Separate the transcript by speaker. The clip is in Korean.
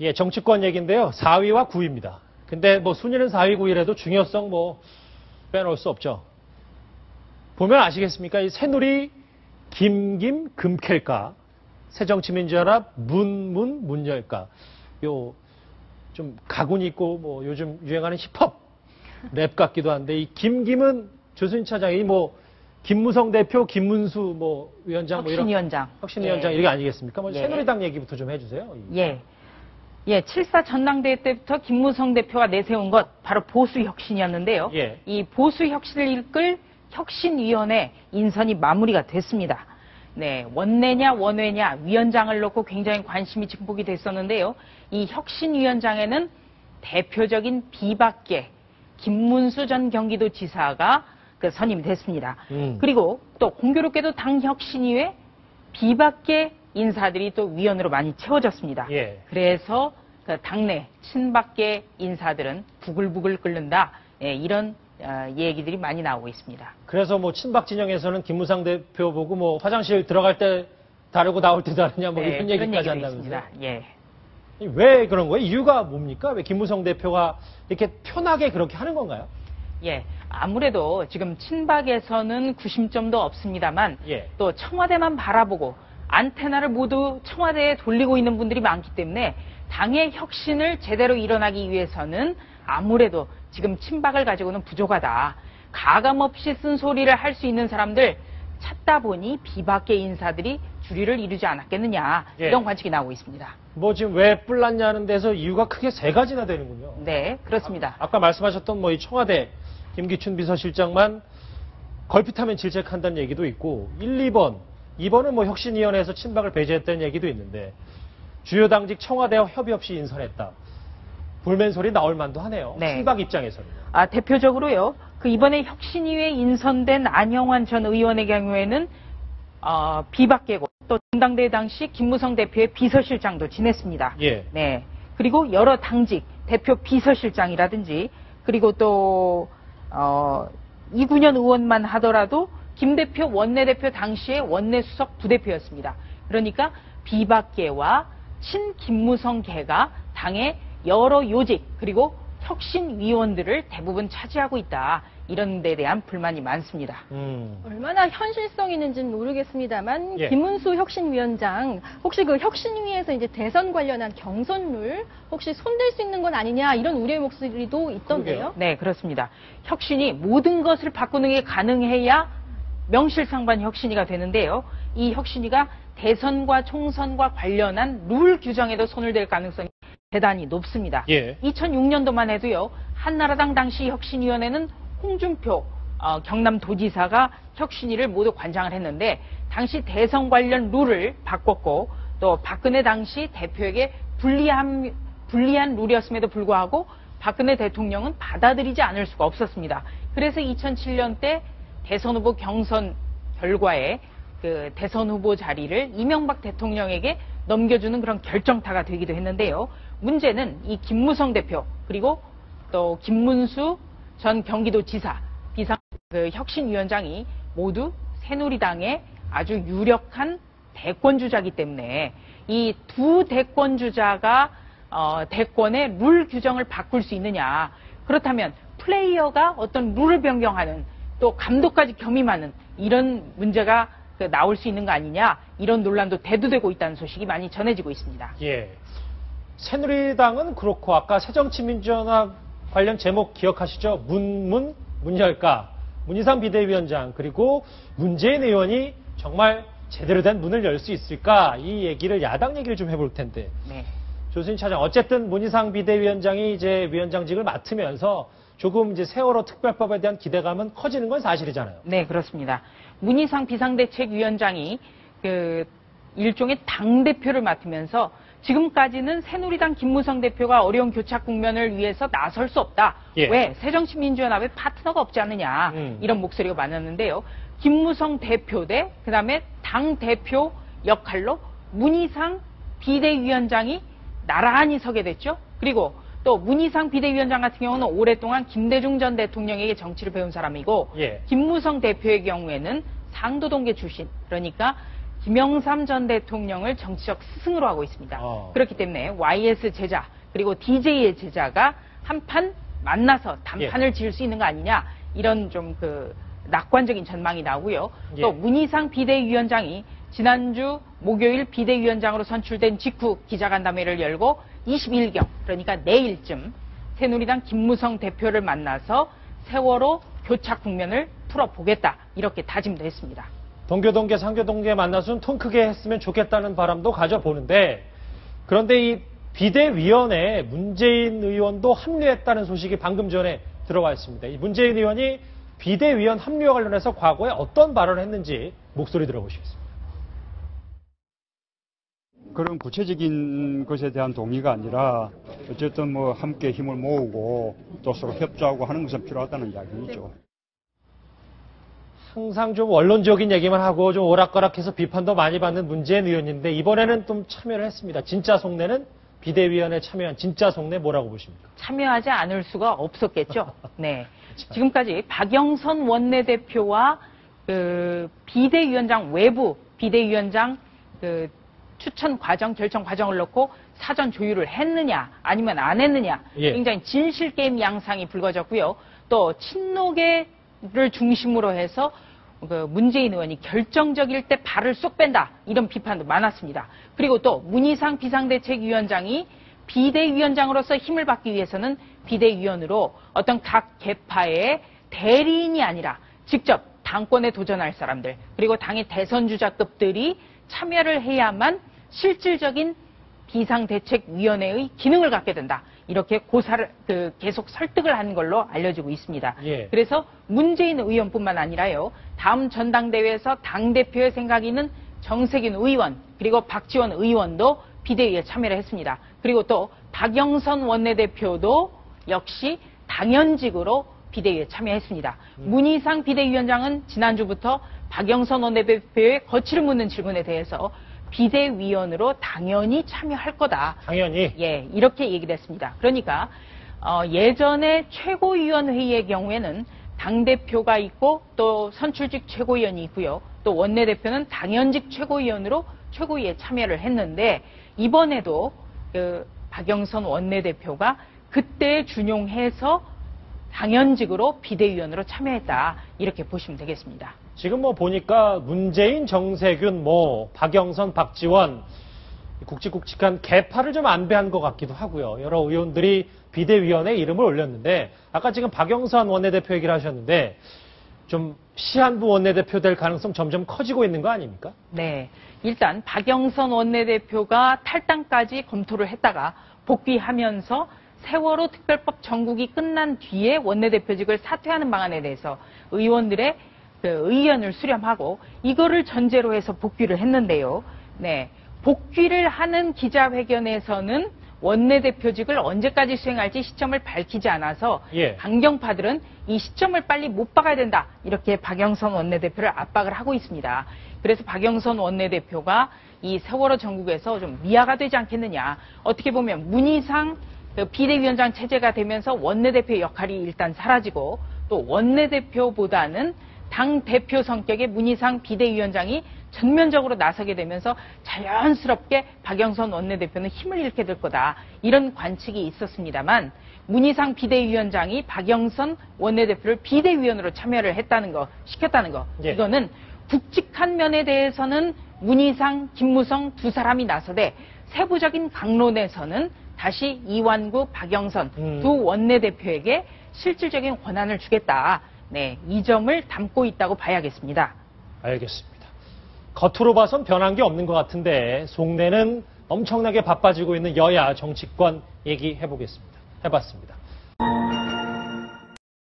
Speaker 1: 예, 정치권 얘기인데요. 4위와 9위입니다. 근데 뭐 순위는 4위, 9위라도 중요성 뭐 빼놓을 수 없죠. 보면 아시겠습니까? 이 새누리 김 금캘까, 새정치민주연합 문열까. 요 좀 가군이 있고 뭐 요즘 유행하는 힙합 랩 같기도 한데 이 김은 조순 차장이 뭐 김무성 대표, 김문수 뭐 위원장 뭐 이런 혁신위원장 이게 아니겠습니까? 뭐 새누리당 얘기부터 좀 해주세요.
Speaker 2: 예. 7.4 전당대회 때부터 김무성 대표가 내세운 것 바로 보수혁신이었는데요. 이 보수혁신을 이끌 혁신위원회 인선이 마무리가 됐습니다. 네, 원내냐 원외냐 위원장을 놓고 굉장히 관심이 증폭이 됐었는데요. 이 혁신위원장에는 대표적인 비박계 김문수 전 경기도지사가 선임이 됐습니다. 그리고 또 공교롭게도 당 혁신위에 비박계 인사들이 또 위원으로 많이 채워졌습니다. 그래서 당내 친박계 인사들은 부글부글 끓는다. 이런 얘기들이 많이 나오고 있습니다.
Speaker 1: 그래서 뭐 친박 진영에서는 김무성 대표 보고 뭐 화장실 들어갈 때 다르고 나올 때 다르냐 뭐 이런 얘기까지 한다면서요. 왜 그런 거예요? 이유가 뭡니까? 왜 김무성 대표가 이렇게 편하게 그렇게 하는 건가요?
Speaker 2: 아무래도 지금 친박에서는 구심점도 없습니다만 또 청와대만 바라보고 안테나를 모두 청와대에 돌리고 있는 분들이 많기 때문에 당의 혁신을 제대로 일어나기 위해서는 아무래도 지금 친박을 가지고는 부족하다. 가감없이 쓴소리를 할 수 있는 사람들 찾다 보니 비박계 인사들이 주류를 이루지 않았겠느냐. 이런 관측이 나오고 있습니다.
Speaker 1: 뭐 지금 왜 뿔났냐는 데서 이유가 크게 3가지나 되는군요.
Speaker 2: 네, 그렇습니다.
Speaker 1: 아까 말씀하셨던 뭐 이 청와대 김기춘 비서실장만 걸핏하면 질책한다는 얘기도 있고 1, 2번은 뭐 혁신위원회에서 친박을 배제했다는 얘기도 있는데 주요 당직 청와대와 협의 없이 인선했다. 볼멘 소리 나올 만도 하네요. 친박 입장에서는.
Speaker 2: 대표적으로요. 이번에 혁신위에 인선된 안영환 전 의원의 경우에는 비박계고 또 전당대회 당시 김무성 대표의 비서실장도 지냈습니다. 네. 그리고 여러 당직 대표 비서실장이라든지 그리고 또 이군현 의원만 하더라도 김 대표 원내대표 당시에 원내수석 부대표였습니다. 그러니까 비박계와 친 김무성계가 당의 여러 요직 그리고 혁신위원들을 대부분 차지하고 있다. 이런 데 대한 불만이 많습니다.
Speaker 3: 얼마나 현실성 있는지는 모르겠습니다만 김문수 혁신위원장 혹시 혁신위에서 이제 대선 관련한 경선룰 혹시 손댈 수 있는 건 아니냐 이런 우려의 목소리도 있던데요.
Speaker 2: 그러게요. 네, 그렇습니다. 혁신이 모든 것을 바꾸는 게 가능해야 명실상부한 혁신위가 되는데요. 이 혁신위가 대선과 총선과 관련한 룰 규정에도 손을 댈 가능성이 대단히 높습니다. 2006년도만 해도요. 한나라당 당시 혁신위원회는 홍준표 경남도지사가 혁신위를 모두 관장을 했는데 당시 대선 관련 룰을 바꿨고 또 박근혜 당시 대표에게 불리한 룰이었음에도 불구하고 박근혜 대통령은 받아들이지 않을 수가 없었습니다. 그래서 2007년 때 대선 후보 경선 결과에 대선 후보 자리를 이명박 대통령에게 넘겨주는 그런 결정타가 되기도 했는데요. 문제는 이 김무성 대표 그리고 또 김문수 전 경기도지사 혁신위원장이 모두 새누리당의 아주 유력한 대권주자이기 때문에 이 두 대권주자가 대권의 룰 규정을 바꿀 수 있느냐. 그렇다면 플레이어가 어떤 룰을 변경하는 또 감독까지 겸임하는 이런 문제가 나올 수 있는 거 아니냐. 이런 논란도 대두되고 있다는 소식이 많이 전해지고 있습니다.
Speaker 1: 새누리당은 그렇고 아까 새정치민주연합 관련 제목 기억하시죠? 문열까, 문희상 비대위원장 그리고 문재인 의원이 정말 제대로 된 문을 열 수 있을까? 이 얘기를 야당 얘기를 좀 해볼 텐데. 조순신 차장 어쨌든 문희상 비대위원장이 이제 위원장직을 맡으면서 조금 이제 세월호 특별법에 대한 기대감은 커지는 건 사실이잖아요.
Speaker 2: 네, 그렇습니다. 문희상 비상대책위원장이 일종의 당대표를 맡으면서 지금까지는 새누리당 김무성 대표가 어려운 교착 국면을 위해서 나설 수 없다. 왜? 새정치민주연합에 파트너가 없지 않느냐. 이런 목소리가 많았는데요. 김무성 대표 대 그다음에 당대표 역할로 문희상 비대위원장이 나란히 서게 됐죠. 그리고 또 문희상 비대위원장 같은 경우는 오랫동안 김대중 전 대통령에게 정치를 배운 사람이고 김무성 대표의 경우에는 상도동계 출신 그러니까 김영삼 전 대통령을 정치적 스승으로 하고 있습니다. 그렇기 때문에 YS 제자 그리고 DJ의 제자가 한판 만나서 단판을 지을 수 있는 거 아니냐 이런 좀 그 낙관적인 전망이 나오고요. 또 문희상 비대위원장이 지난주 목요일 비대위원장으로 선출된 직후 기자간담회를 열고 22일경 그러니까 내일쯤 새누리당 김무성 대표를 만나서 세월호 교착 국면을 풀어보겠다 이렇게 다짐도 했습니다.
Speaker 1: 동교동계 상교동계 만나서는 통 크게 했으면 좋겠다는 바람도 가져보는데 그런데 이 비대위원회에 문재인 의원도 합류했다는 소식이 방금 전에 들어와 있습니다. 이 문재인 의원이 비대위원 합류와 관련해서 과거에 어떤 발언을 했는지 목소리 들어보시겠습니다.
Speaker 4: 그런 구체적인 것에 대한 동의가 아니라 어쨌든 뭐 함께 힘을 모으고 또 서로 협조하고 하는 것은 필요하다는 이야기죠.
Speaker 1: 항상 좀 원론적인 얘기만 하고 좀 오락가락해서 비판도 많이 받는 문재인 의원인데 이번에는 좀 참여를 했습니다. 진짜 속내는 비대위원회에 참여한 진짜 속내 뭐라고 보십니까?
Speaker 2: 참여하지 않을 수가 없었겠죠. 네. 지금까지 박영선 원내대표와 그 비대위원장 외부 비대위원장 그 추천 과정, 결정 과정을 놓고 사전 조율을 했느냐 아니면 안 했느냐 굉장히 진실 게임 양상이 불거졌고요. 또 친노계를 중심으로 해서 그 문재인 의원이 결정적일 때 발을 쏙 뺀다 이런 비판도 많았습니다. 그리고 또 문희상 비상대책위원장이 비대위원장으로서 힘을 받기 위해서는 비대위원으로 어떤 각 계파의 대리인이 아니라 직접 당권에 도전할 사람들 그리고 당의 대선주자급들이 참여를 해야만 실질적인 비상대책위원회의 기능을 갖게 된다. 이렇게 고사를 계속 설득을 한 걸로 알려지고 있습니다. 그래서 문재인 의원뿐만 아니라요. 다음 전당대회에서 당대표의 생각이 있는 정세균 의원 그리고 박지원 의원도 비대위에 참여를 했습니다. 그리고 또 박영선 원내대표도 역시 당연직으로 비대위에 참여했습니다. 문희상 비대위원장은 지난주부터 박영선 원내대표의 거취를 묻는 질문에 대해서 비대위원으로 당연히 참여할 거다.
Speaker 1: 당연히?
Speaker 2: 예, 이렇게 얘기를 했습니다. 그러니까 예전에 최고위원회의의 경우에는 당대표가 있고 또 선출직 최고위원이 있고요. 또 원내대표는 당연직 최고위원으로 최고위에 참여를 했는데 이번에도 그 박영선 원내대표가 그때 준용해서 당연직으로 비대위원으로 참여했다. 이렇게 보시면 되겠습니다.
Speaker 1: 지금 뭐 보니까 문재인, 정세균, 뭐 박영선, 박지원 굵직굵직한 계파를 좀 안배한 것 같기도 하고요. 여러 의원들이 비대위원회 이름을 올렸는데 아까 지금 박영선 원내대표 얘기를 하셨는데 좀 시한부 원내대표 될 가능성 점점 커지고 있는 거 아닙니까?
Speaker 2: 네. 일단 박영선 원내대표가 탈당까지 검토를 했다가 복귀하면서 세월호 특별법 정국이 끝난 뒤에 원내대표직을 사퇴하는 방안에 대해서 의원들의 그 의견을 수렴하고 이거를 전제로 해서 복귀를 했는데요. 네. 복귀를 하는 기자회견에서는 원내대표직을 언제까지 수행할지 시점을 밝히지 않아서 강경파들은 이 시점을 빨리 못 박아야 된다. 이렇게 박영선 원내대표를 압박을 하고 있습니다. 그래서 박영선 원내대표가 이 세월호 전국에서 좀 미아가 되지 않겠느냐. 어떻게 보면 문희상 비대위원장 체제가 되면서 원내대표의 역할이 일단 사라지고 또 원내대표보다는 당대표 성격의 문희상 비대위원장이 전면적으로 나서게 되면서 자연스럽게 박영선 원내대표는 힘을 잃게 될 거다. 이런 관측이 있었습니다만 문희상 비대위원장이 박영선 원내대표를 비대위원으로 참여를 했다는 거, 시켰다는 거. 이거는 굵직한 면에 대해서는 문희상, 김무성 두 사람이 나서되 세부적인 강론에서는 다시 이완구, 박영선 두 원내대표에게 실질적인 권한을 주겠다. 네, 이 점을 담고 있다고 봐야겠습니다.
Speaker 1: 알겠습니다. 겉으로 봐선 변한 게 없는 것 같은데 속내는 엄청나게 바빠지고 있는 여야 정치권 얘기해보겠습니다. 해봤습니다.